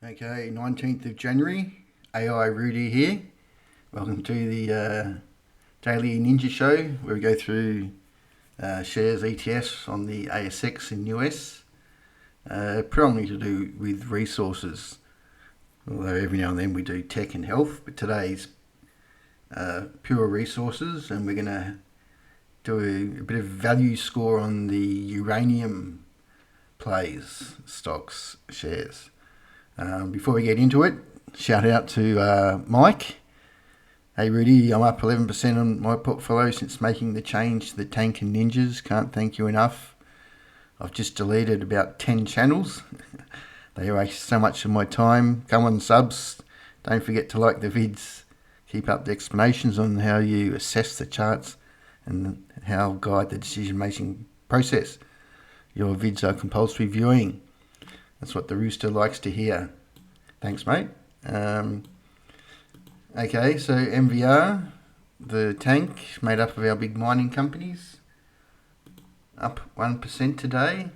Okay, 19th of January, AI Rudy here. Welcome to the Daily Ninja Show, where we go through shares, ETFs on the ASX and US, predominantly to do with resources, although every now and then we do tech and health, but today's pure resources, and we're going to do a bit of value score on the uranium plays, stocks, shares. Before we get into it, shout out to Mike. Hey Rudy, I'm up 11% on my portfolio since making the change to the Tank and Ninjas. Can't thank you enough. I've just deleted about 10 channels. They waste so much of my time. Come on, subs. Don't forget to like the vids. Keep up the explanations on how you assess the charts and how guide the decision-making process. Your vids are compulsory viewing. That's what the rooster likes to hear. Thanks, mate. Okay, so MVR, the tank, made up of our big mining companies, up 1% today.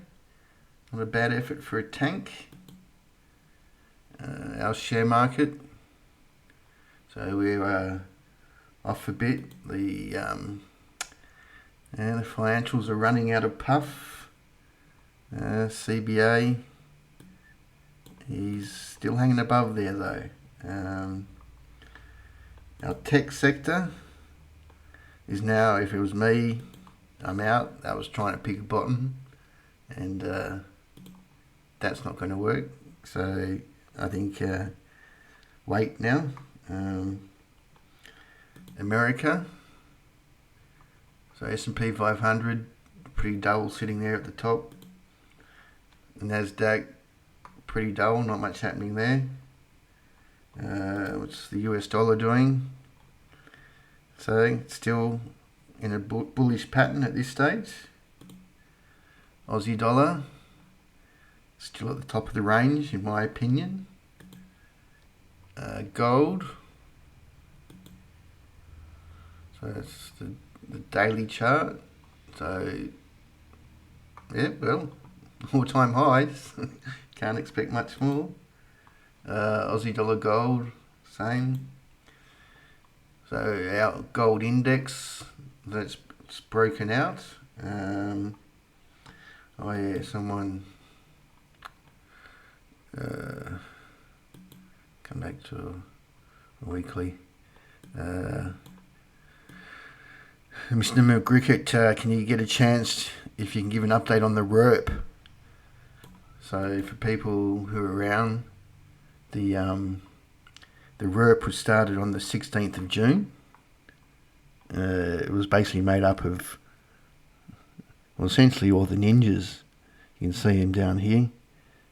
Not a bad effort for a tank. Our share market, so we're off a bit. The financials are running out of puff. CBA, he's still hanging above there though. Our tech sector is now, if it was me, I'm out. I was trying to pick a bottom, and that's not going to work. So I think wait now. America, so S&P 500, pretty dull sitting there at the top. Nasdaq, pretty dull, not much happening there. What's the US dollar doing? So it's still in a bullish pattern at this stage. Aussie dollar, still at the top of the range in my opinion. Gold, so that's the daily chart. So yeah, well, all-time highs. Can't expect much more. Aussie dollar gold, same. So our gold index, it's broken out. Oh yeah, someone come back to a weekly. Mr. McGrickett, can you get a chance if you can give an update on the RERP? So for people who are around, the RERP was started on the 16th of June. It was basically made up of, well, essentially all the ninjas. You can see them down here.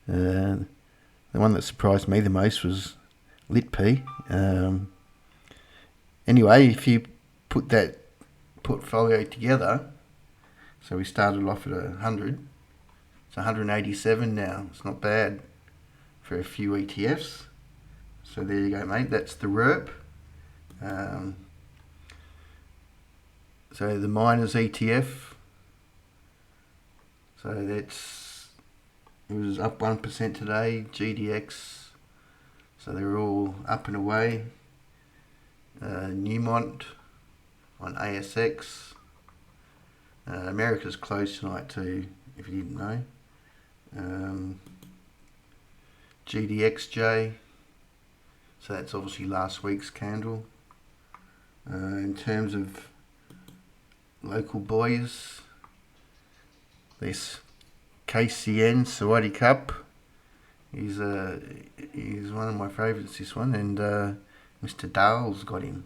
The one that surprised me the most was LitP. Anyway, if you put that portfolio together, so we started off at 100. It's 187 now. It's not bad for a few ETFs. So there you go, mate. That's the RERP. So the miners ETF. So it was up 1% today. GDX. So they're all up and away. Newmont on ASX. America's closed tonight too, if you didn't know. GDXJ, so that's obviously last week's candle. In terms of local boys, this KCN Sawadee Cup, he's one of my favourites, this one, and Mr. Dale's got him.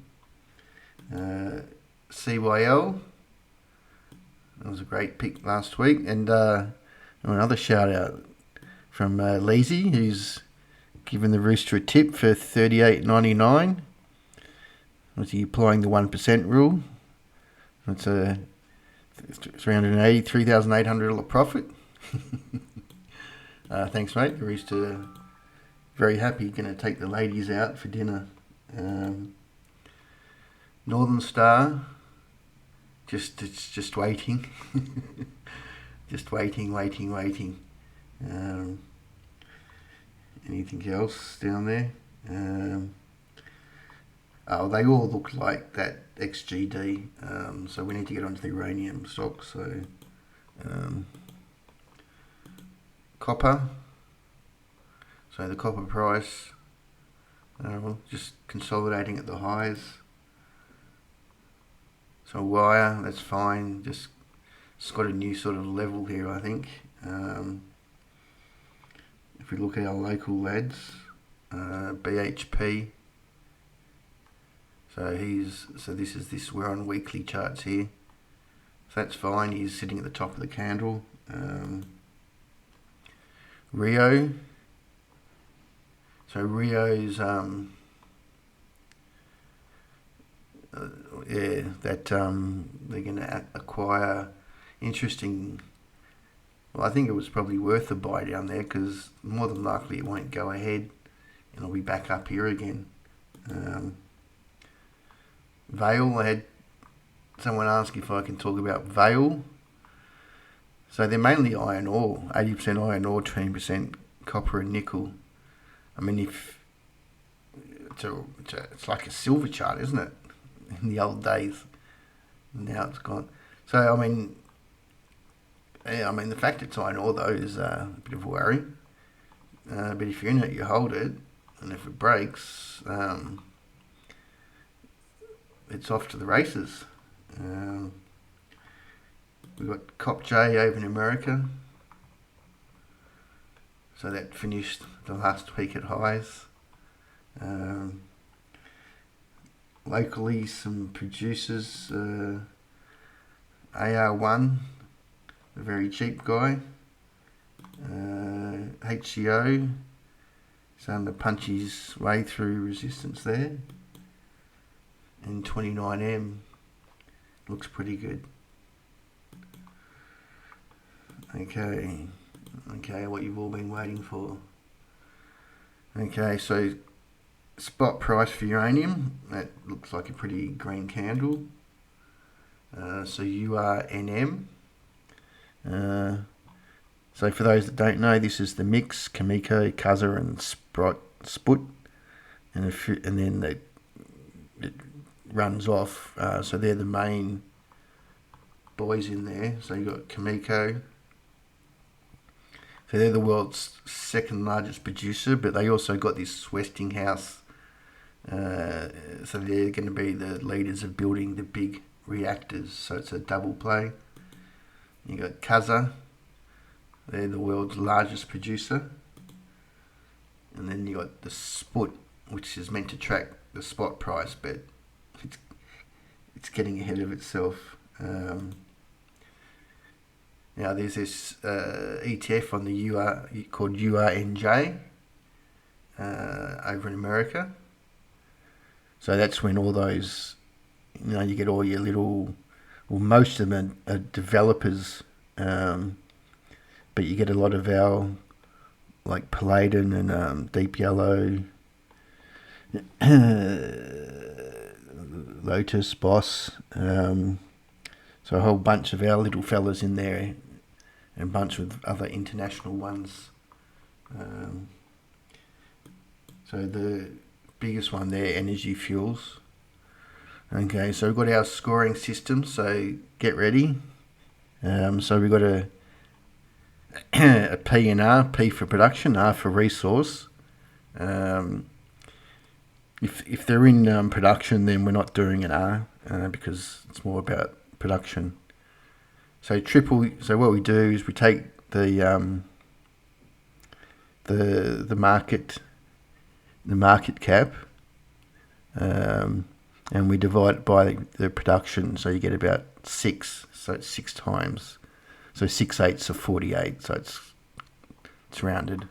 CYL, that was a great pick last week, and another shout out from Lazy, who's given the rooster a tip for $38.99. Was he applying the 1% rule? That's a $383,800 profit. Thanks, mate. The rooster very happy. Going to take the ladies out for dinner. Northern Star, it's just waiting. Just waiting. anything else down there. Oh, they all look like that XGD, so we need to get onto the uranium stock. So copper, so the copper price, just consolidating at the highs. So wire, that's fine, just it's got a new sort of level here, I think. If we look at our local lads, BHP, so we're on weekly charts here, so that's fine, he's sitting at the top of the candle. Rio, so Rio's they're going to acquire interesting. Well, I think it was probably worth a buy down there, because more than likely it won't go ahead and it'll be back up here again. Vale, I had someone ask if I can talk about Vale. So they're mainly iron ore, 80% iron ore, 20% copper and nickel. I mean, if it's like a silver chart, isn't it? In the old days, now it's gone. So I mean, the fact it's iron ore though is a bit of a worry. But if you're in it, you hold it, and if it breaks, it's off to the races. We've got CopJ over in America. So that finished the last week at highs. Locally, some producers, AR1, a very cheap guy. HCO, starting to punch his way through resistance there. And 29M looks pretty good. Okay, what you've all been waiting for. Okay, so spot price for uranium, that looks like a pretty green candle. So URNM. So for those that don't know, this is the mix, Kamiko, Kaza and Sput. And then it runs off. So they're the main boys in there. So you've got Kamiko. So they're the world's second largest producer, but they also got this Westinghouse. So they're going to be the leaders of building the big reactors. So it's a double play. You got Kaza. They're the world's largest producer. And then you got the Sput, which is meant to track the spot price, but it's getting ahead of itself. Now there's this ETF on the called URNJ over in America. So that's when all those, you get all your little, well, most of them are developers, but you get a lot of our, like Palladium and Deep Yellow, Lotus, Boss, so a whole bunch of our little fellas in there, and a bunch of other international ones. So the biggest one there, Energy Fuels. Okay, so we've got our scoring system, so get ready. So we've got a P and R, P for production, R for resource. If they're in production, then we're not doing an R, because it's more about production. So what we do is we take the market cap, and we divide it by the production, so you get about 6. So it's 6 times. So 6 eighths of 48. So it's rounded.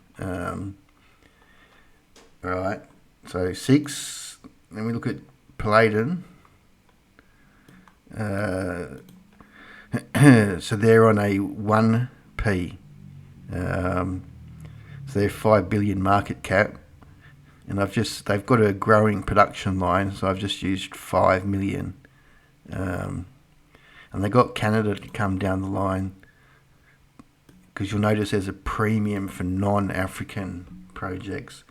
Right. So 6. Then we look at Palladium. So they're on a 1p. So they're 5 billion market cap. And they've got a growing production line, so I've just used 5 million. And they got Canada to come down the line, because you'll notice there's a premium for non-African projects.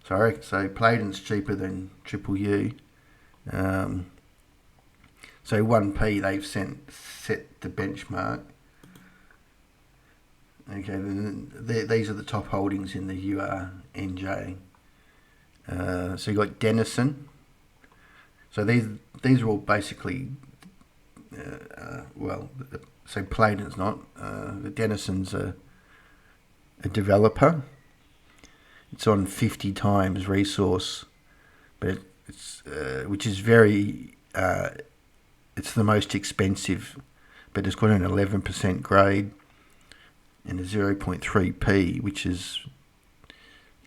So Platinum's cheaper than Triple U. So 1p they've set the benchmark. Okay, then these are the top holdings in the URNJ. So you got Denison. So these are all basically, so Platinum's not. The Denison's a developer. It's on 50 times resource, but it's which is very. It's the most expensive, but it's got an 11% grade and a 0.3p, which is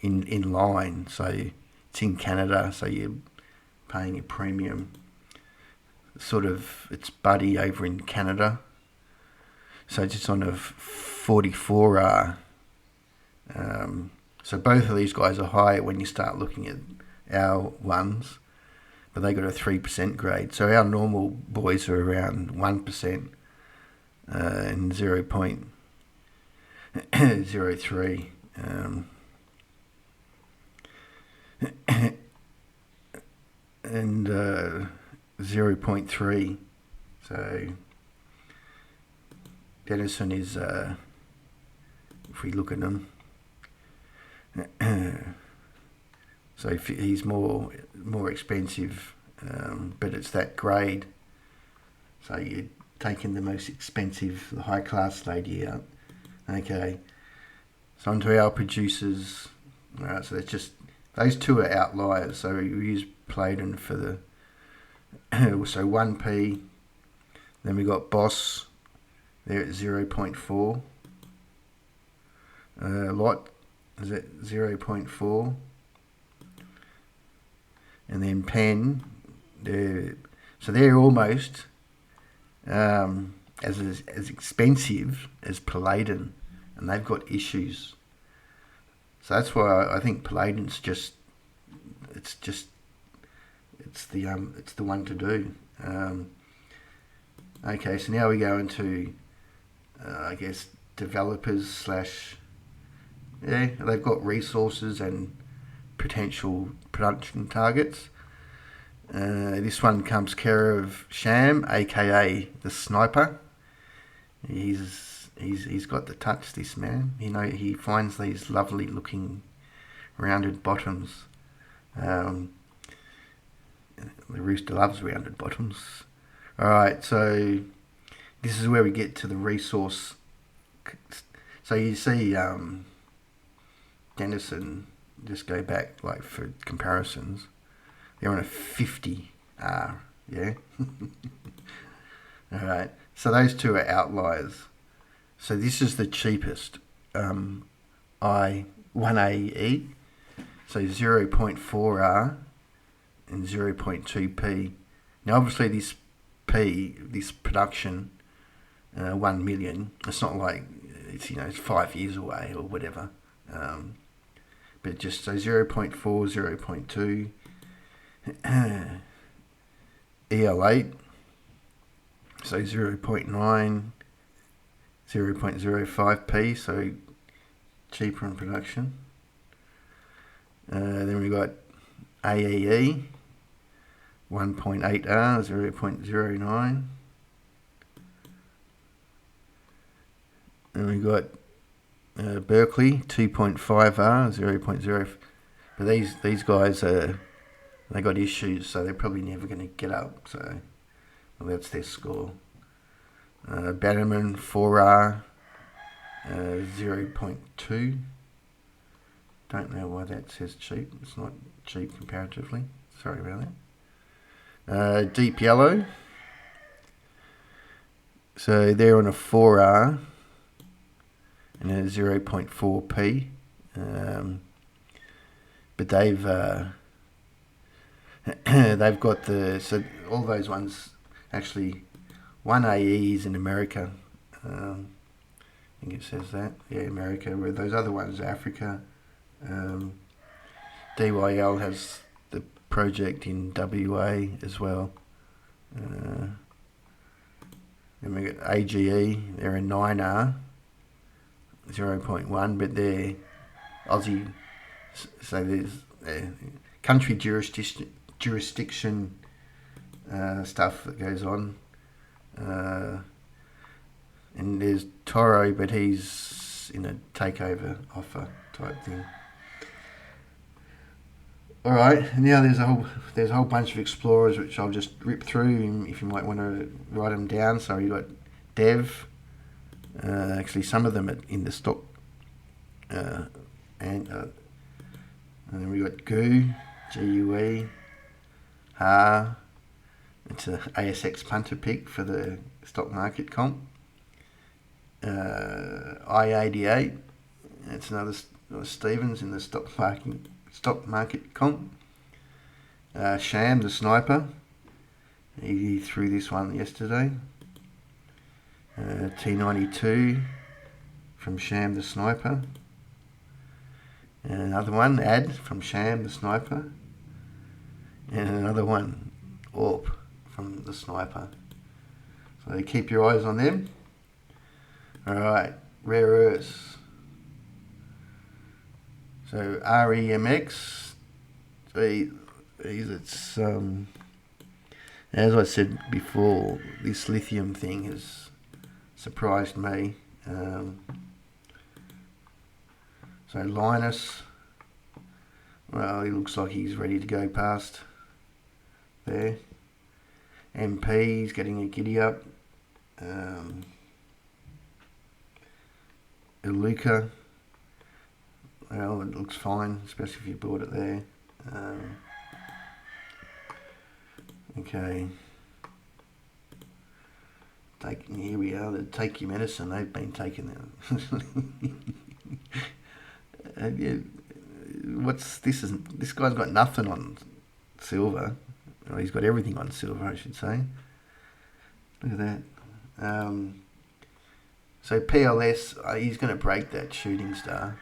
in line. So it's in Canada, so you're paying a premium. Sort of, it's buddy over in Canada. So it's just on a 44R. So both of these guys are higher when you start looking at our ones, but they got a 3% grade. So our normal boys are around 1% and 0.03. And 0.3. So Denison is, if we look at them, so he's more expensive, but it's that grade. So you're taking the most expensive, the high class lady out. Okay, so onto our producers. Alright, so that's just, those two are outliers. So we use Playdon for the so 1p. Then we got Boss there at 0.4. Lot is at 0.4. And then Pen, they're almost as expensive as Palladium, and they've got issues. So that's why I think Palladium's it's the one to do. Okay, so now we go into I guess developers / they've got resources and potential production targets. This one comes care of Sham, aka the sniper. He's got the touch, this man. He finds these lovely looking rounded bottoms. The rooster loves rounded bottoms. Alright, so this is where we get to the resource. So you see Denison, just go back like for comparisons, they're on a 50R, yeah? Alright, so those two are outliers. So this is the cheapest, I1AE, so 0.4R and 0.2p. Now obviously this production, 1 million, it's not like it's 5 years away or whatever, but just so 0.4, 0.2, EL8, so 0.9, 0.05p, so cheaper in production. Then we got AEE, 1.8R, 0.09. And we got Berkeley, 2.5R, 0.0. But these guys they got issues, so they're probably never going to get up. So that's their score. Bannerman, 4R, 0.2. Don't know why that says cheap. It's not cheap comparatively. Sorry about that. Deep Yellow. So they're on a 4R and a 0.4p. But they've got so all those ones, actually 1AE is in America. I think it says that. Yeah, America, where those other ones are Africa. DYL has the project in WA as well. Then we got AGE, they're a 9R, 0.1, but they're Aussie So there's country jurisdiction stuff that goes on. And there's Toro, but he's in a takeover offer type thing. All right, now there's a whole bunch of explorers which I'll just rip through if you might want to write them down. So you got Dev, actually some of them are in the stock, and then we got GUE, Ha. It's a ASX punter pick for the stock market comp. I88, it's another Stevens in the stock market comp. Sham the sniper, he threw this one yesterday. T92 from Sham the sniper. And another one, Ad from Sham the sniper. And another one, AWP from the sniper. So keep your eyes on them. Alright, rare earths. So REMX, it's as I said before, this lithium thing has surprised me. So Linus, well, he looks like he's ready to go past there. MP, he's getting a giddy up. Iluka, well, it looks fine, especially if you bought it there. Okay. Here we are, the Take Your Medicine, they've been taking them. This guy's got nothing on silver. Well, he's got everything on silver, I should say. Look at that. So PLS, he's going to break that shooting star,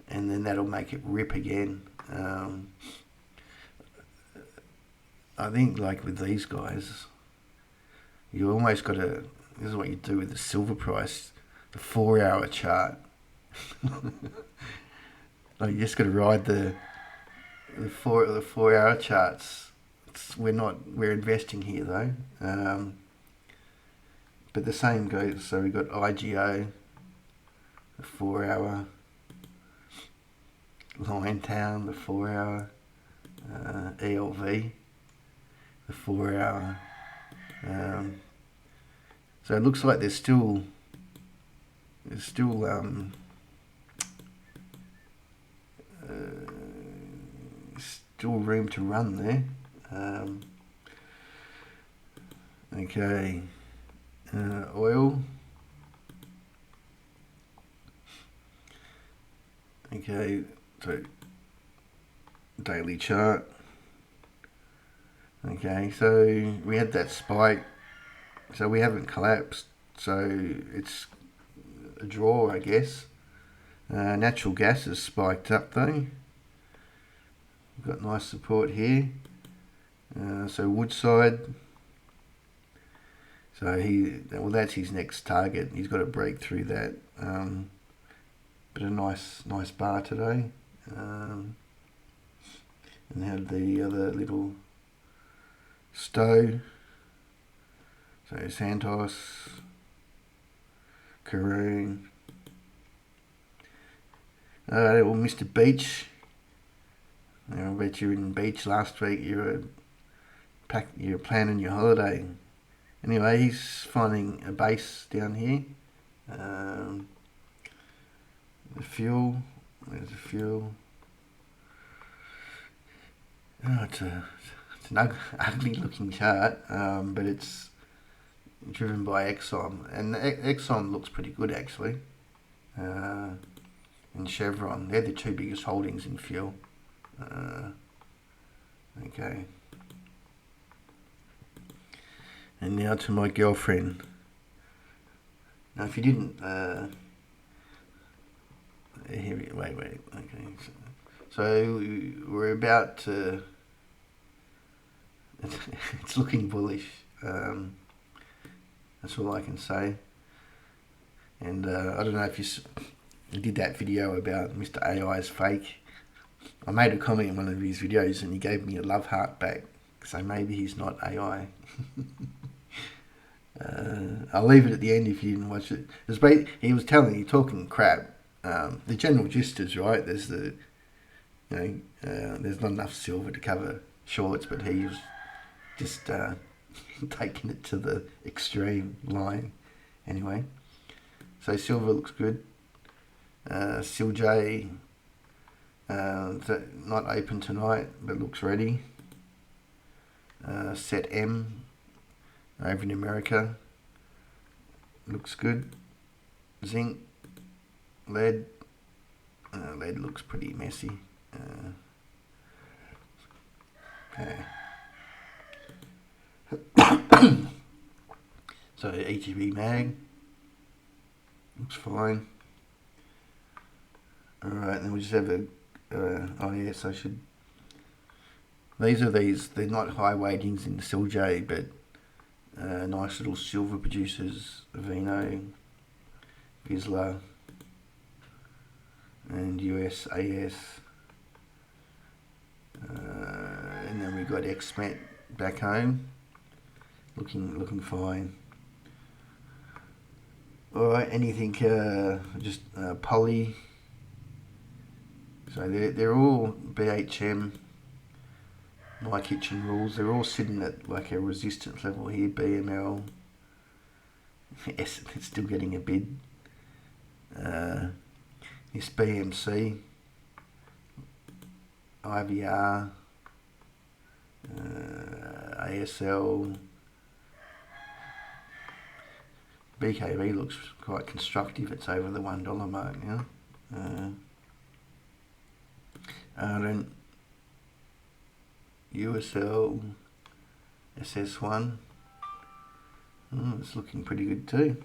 and then that'll make it rip again. I think like with these guys, you almost got to, this is what you do with the silver price, the 4-hour chart. Like you just got to ride the 4-hour charts. We're investing here though. But the same goes, so we've got IGO, the 4-hour, Liontown, the 4-hour, ELV, the 4-hour. So it looks like there's still room to run there. Okay. Oil. Okay, so daily chart. Okay, so we had that spike, so we haven't collapsed, so it's a draw, I guess. Natural gas has spiked up though. We've got nice support here. So Woodside. So that's his next target. He's got to break through that. But a nice bar today. And had the other little Stowe. So Santos, Karoon. Well, Mr. Beach. I bet you were in Beach last week. You were planning your holiday. Anyway, he's finding a base down here. The fuel. Where's the fuel? Oh, it's an ugly looking chart, but it's driven by Exxon, and Exxon looks pretty good actually. And Chevron, they're the two biggest holdings in fuel. Okay. And now to my girlfriend. Now, if you didn't, wait. Okay, so we're about to. It's looking bullish. That's all I can say. And I don't know if you did that video about Mr. AI is fake. I made a comment in one of his videos and he gave me a love heart back. So maybe he's not AI. I'll leave it at the end if you didn't watch it. He was talking crap. The general gist is right. There's there's not enough silver to cover shorts, but he was just taking it to the extreme line. Anyway, so silver looks good. SILJ not open tonight, but looks ready. Set M over in America looks good. Zinc, lead looks pretty messy. Okay. So ETB mag looks fine. Alright, then we just have they're not high weightings in the SILJ, but nice little silver producers, Avino, Vizsla, and US AS. And then we've got XMET back home, looking fine. Alright, anything just poly. So they're all BHM, My Kitchen Rules. They're all sitting at like a resistance level here. BML, yes, it's still getting a bid. This BMC, IVR, ASL, BKB looks quite constructive. It's over the $1 mark now. USL, SS1, it's looking pretty good too.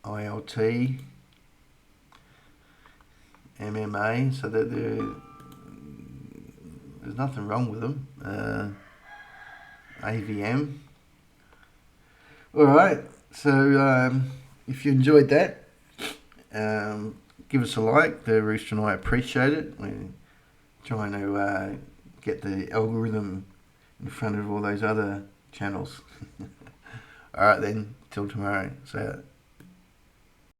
ILT, MMA, so that there's nothing wrong with them. AVM. Alright, so if you enjoyed that, give us a like. The Rooster and I appreciate it. We're trying to get the algorithm in front of all those other channels. Alright then, till tomorrow. See ya.